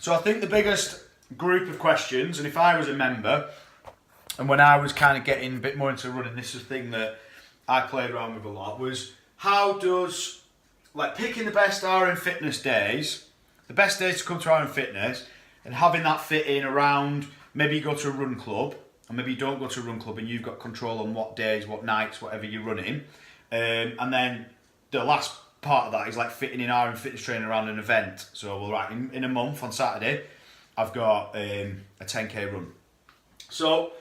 So I think the biggest group of questions, and if I was a member, and when I was kind of getting a bit more into running, this is the thing that I played around with a lot, was how does, like picking the best RM Fitness days, the best days to come to RM Fitness, and having that fit in around, maybe you go to a run club, and maybe you don't go to a run club and you've got control on what days, what nights, whatever you're running. And then the last part of that is like fitting in RM Fitness training around an event. So, well, right, in a month on Saturday, I've got a 10k run. So,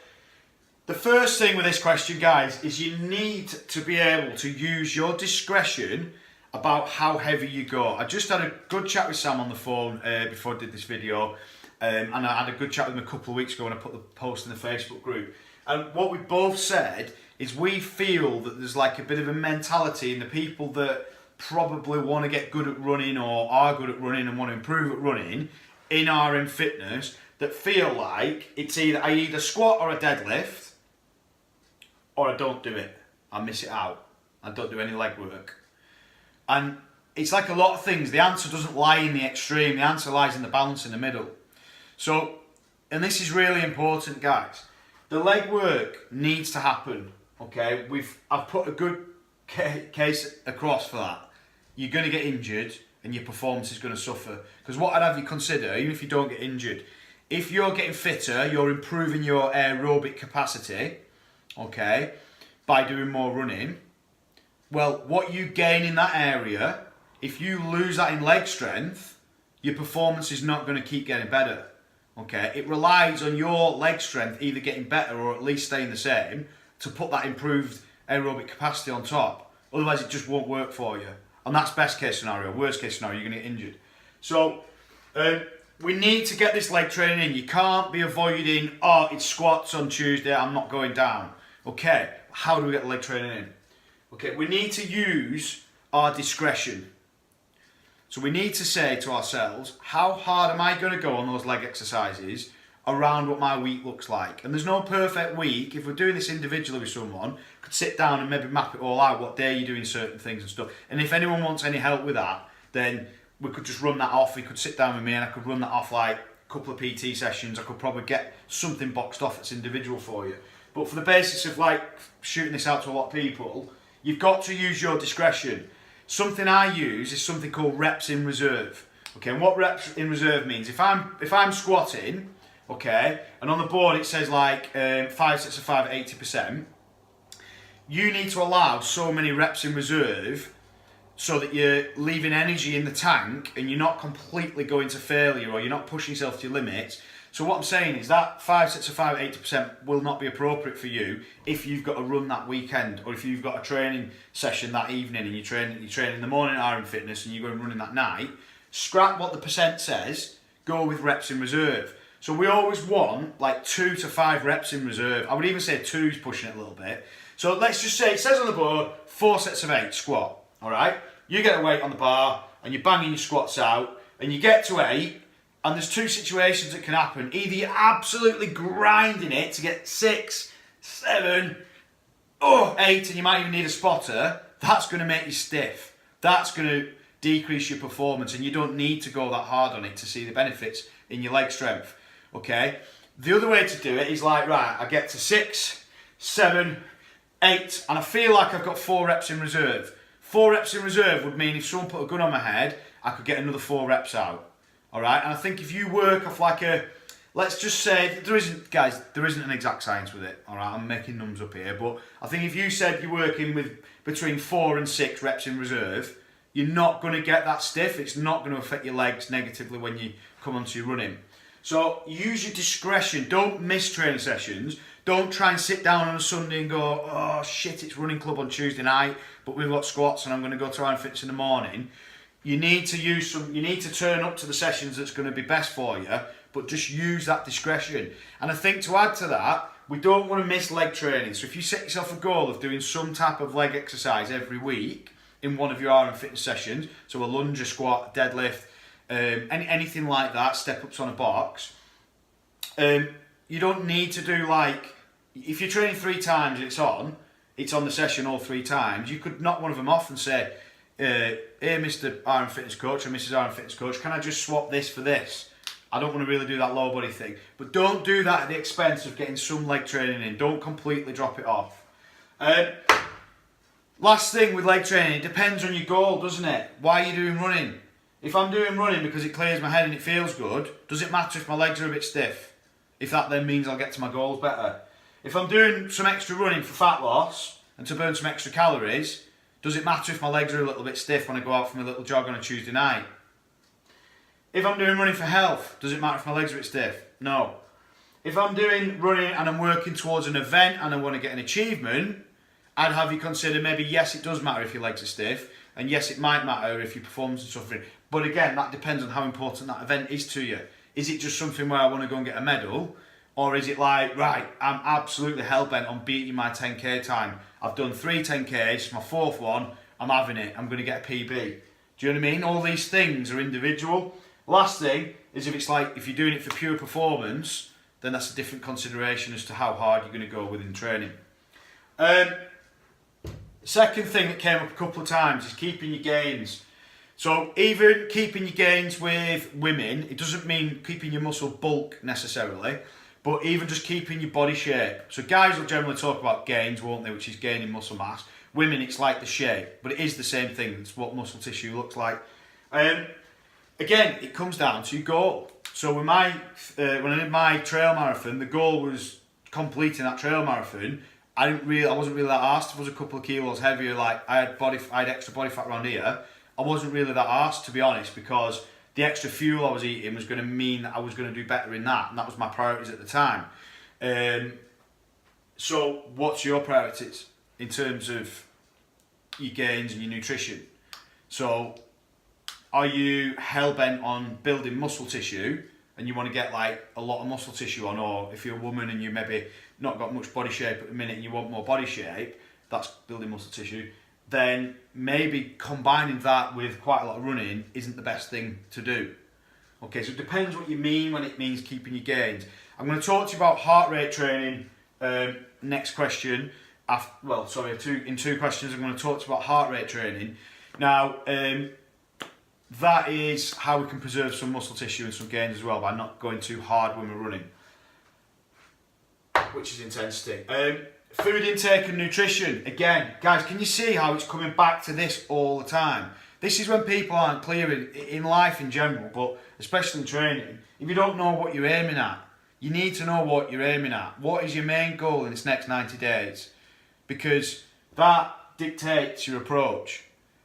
the first thing with this question, guys, is you need to be able to use your discretion about how heavy you go. I just had a good chat with Sam on the phone before I did this video. And I had a good chat with him a couple of weeks ago when I put the post in the Facebook group. And what we both said is we feel that there's like a bit of a mentality in the people that probably want to get good at running or are good at running and want to improve at running in RM Fitness that feel like it's I either squat or a deadlift or I don't do it. I miss it out. I don't do any leg work. And it's like a lot of things. The answer doesn't lie in the extreme. The answer lies in the balance in the middle. So, and this is really important, guys. The leg work needs to happen. Okay, I've put a good case across for that. You're going to get injured, and your performance is going to suffer. Because what I'd have you consider, even if you don't get injured, if you're getting fitter, you're improving your aerobic capacity. Okay, by doing more running. Well, what you gain in that area, if you lose that in leg strength, your performance is not going to keep getting better. Okay, it relies on your leg strength either getting better or at least staying the same to put that improved aerobic capacity on top. Otherwise, it just won't work for you. And that's best case scenario. Worst case scenario, you're going to get injured. So, we need to get this leg training in. You can't be avoiding, it's squats on Tuesday, I'm not going down. Okay, how do we get the leg training in? Okay, we need to use our discretion. So we need to say to ourselves, how hard am I going to go on those leg exercises around what my week looks like? And there's no perfect week. If we're doing this individually with someone, could sit down and maybe map it all out, what day you're doing certain things and stuff. And if anyone wants any help with that, then we could just run that off. We could sit down with me and I could run that off like a couple of PT sessions. I could probably get something boxed off that's individual for you. But for the basis of like shooting this out to a lot of people, you've got to use your discretion. Something I use is something called reps in reserve. Okay, and what reps in reserve means, if I'm squatting, okay, and on the board it says like 5 sets of 5 at 80%, you need to allow so many reps in reserve so that you're leaving energy in the tank and you're not completely going to failure or you're not pushing yourself to your limits. So what I'm saying is that 5 sets of 5 at 80% will not be appropriate for you if you've got a run that weekend or if you've got a training session that evening and you train in the morning at RM Fitness and you go and running that night. Scrap what the percent says, go with reps in reserve. So we always want like 2 to 5 reps in reserve. I would even say 2 is pushing it a little bit. So let's just say it says on the board 4 sets of 8 squat. All right, you get a weight on the bar and you're banging your squats out and you get to 8. And there's 2 situations that can happen. Either you're absolutely grinding it to get 6, 7, 8, and you might even need a spotter. That's going to make you stiff. That's going to decrease your performance, and you don't need to go that hard on it to see the benefits in your leg strength. Okay? The other way to do it is like, right, I get to 6, 7, 8, and I feel like I've got 4 reps in reserve. 4 reps in reserve would mean if someone put a gun on my head, I could get another 4 reps out. Alright, and I think if you work off like let's just say, there isn't an exact science with it, alright, I'm making numbers up here, but I think if you said you're working with between 4 and 6 reps in reserve, you're not going to get that stiff, it's not going to affect your legs negatively when you come onto your running. So use your discretion, don't miss training sessions, don't try and sit down on a Sunday and go, oh shit, it's running club on Tuesday night, but we've got squats and I'm going to go to RM Fitness in the morning. You need to turn up to the sessions that's going to be best for you, but just use that discretion. And I think to add to that, we don't want to miss leg training. So if you set yourself a goal of doing some type of leg exercise every week in one of your RM Fitness sessions, so a lunge, a squat, a deadlift, anything like that, step ups on a box, you don't need to do like, if you're training 3 times and it's on the session all 3 times, you could knock one of them off and say, hey Mr. RM Fitness Coach or Mrs. RM Fitness Coach, can I just swap this for this? I don't want to really do that low body thing. But don't do that at the expense of getting some leg training in. Don't completely drop it off. Last thing with leg training, it depends on your goal, doesn't it? Why are you doing running? If I'm doing running because it clears my head and it feels good, does it matter if my legs are a bit stiff? If that then means I'll get to my goals better. If I'm doing some extra running for fat loss and to burn some extra calories, does it matter if my legs are a little bit stiff when I go out for my little jog on a Tuesday night? If I'm doing running for health, does it matter if my legs are a bit stiff? No. If I'm doing running and I'm working towards an event and I want to get an achievement, I'd have you consider maybe yes, it does matter if your legs are stiff, and yes, it might matter if your performance is suffering. But again, that depends on how important that event is to you. Is it just something where I want to go and get a medal? Or is it like, right, I'm absolutely hell-bent on beating my 10k time. I've done 3 10ks, my 4th one, I'm having it, I'm going to get a PB. Do you know what I mean? All these things are individual. Last thing is if it's like, if you're doing it for pure performance, then that's a different consideration as to how hard you're going to go within training. Second thing that came up a couple of times is keeping your gains. So even keeping your gains with women, it doesn't mean keeping your muscle bulk necessarily, but even just keeping your body shape. So guys will generally talk about gains, won't they, which is gaining muscle mass. Women, it's like the shape, but it is the same thing. It's what muscle tissue looks like. Again, it comes down to your goal. So with my, when I did my trail marathon, the goal was completing that trail marathon. I wasn't really that arsed. If I was a couple of kilos heavier, like I had extra body fat around here, I wasn't really that arsed, to be honest, because the extra fuel I was eating was going to mean that I was going to do better in that, and that was my priorities at the time. So what's your priorities in terms of your gains and your nutrition? So are you hell-bent on building muscle tissue and you want to get like a lot of muscle tissue on, or if you're a woman and you maybe not got much body shape at the minute and you want more body shape, that's building muscle tissue, then maybe combining that with quite a lot of running isn't the best thing to do. Okay, so it depends what you mean when it means keeping your gains. I'm going to talk to you about heart rate training next question. In 2 questions I'm going to talk to you about heart rate training. Now, that is how we can preserve some muscle tissue and some gains as well by not going too hard when we're running, which is intensity. Food intake and nutrition. Again, guys, can you see how it's coming back to this all the time? This is when people aren't clear in life in general, but especially in training. If you don't know what you're aiming at, you need to know what you're aiming at. What is your main goal in this next 90 days? Because that dictates your approach.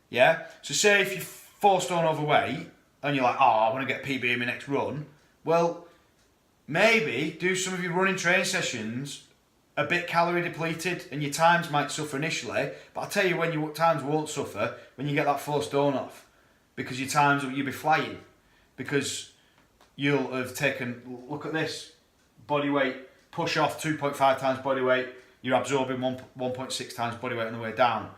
Yeah? So say if you're 4 stone overweight and you're like, oh, I want to get PB in my next run. Well, maybe do some of your running training sessions a bit calorie depleted, and your times might suffer initially, but I'll tell you when your times won't suffer, when you get that 4 stone off, because your times, you'll be flying, because you'll have taken, look at this, body weight, push off 2.5 times body weight, you're absorbing 1.6 times body weight on the way down.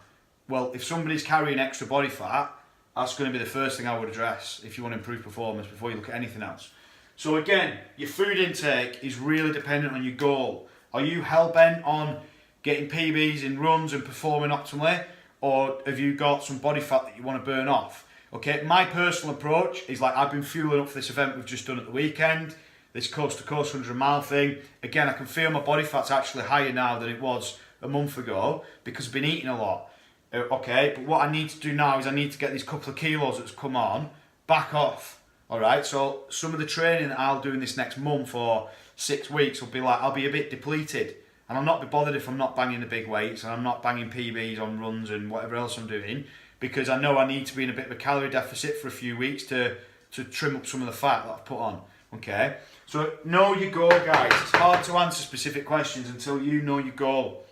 Well, if somebody's carrying extra body fat, that's going to be the first thing I would address if you want to improve performance before you look at anything else. So again, your food intake is really dependent on your goal. Are you hell-bent on getting PBs in runs and performing optimally, or have you got some body fat that you want to burn off? Okay, my personal approach is like, I've been fueling up for this event we've just done at the weekend, this coast-to-coast 100-mile thing. Again, I can feel my body fat's actually higher now than it was a month ago because I've been eating a lot. Okay, but what I need to do now is I need to get these couple of kilos that's come on back off. Alright, so some of the training that I'll do in this next month or 6 weeks will be like, I'll be a bit depleted, and I'll not be bothered if I'm not banging the big weights and I'm not banging PBs on runs and whatever else I'm doing, because I know I need to be in a bit of a calorie deficit for a few weeks to trim up some of the fat that I've put on. Okay, so know your goal, guys. It's hard to answer specific questions until you know your goal.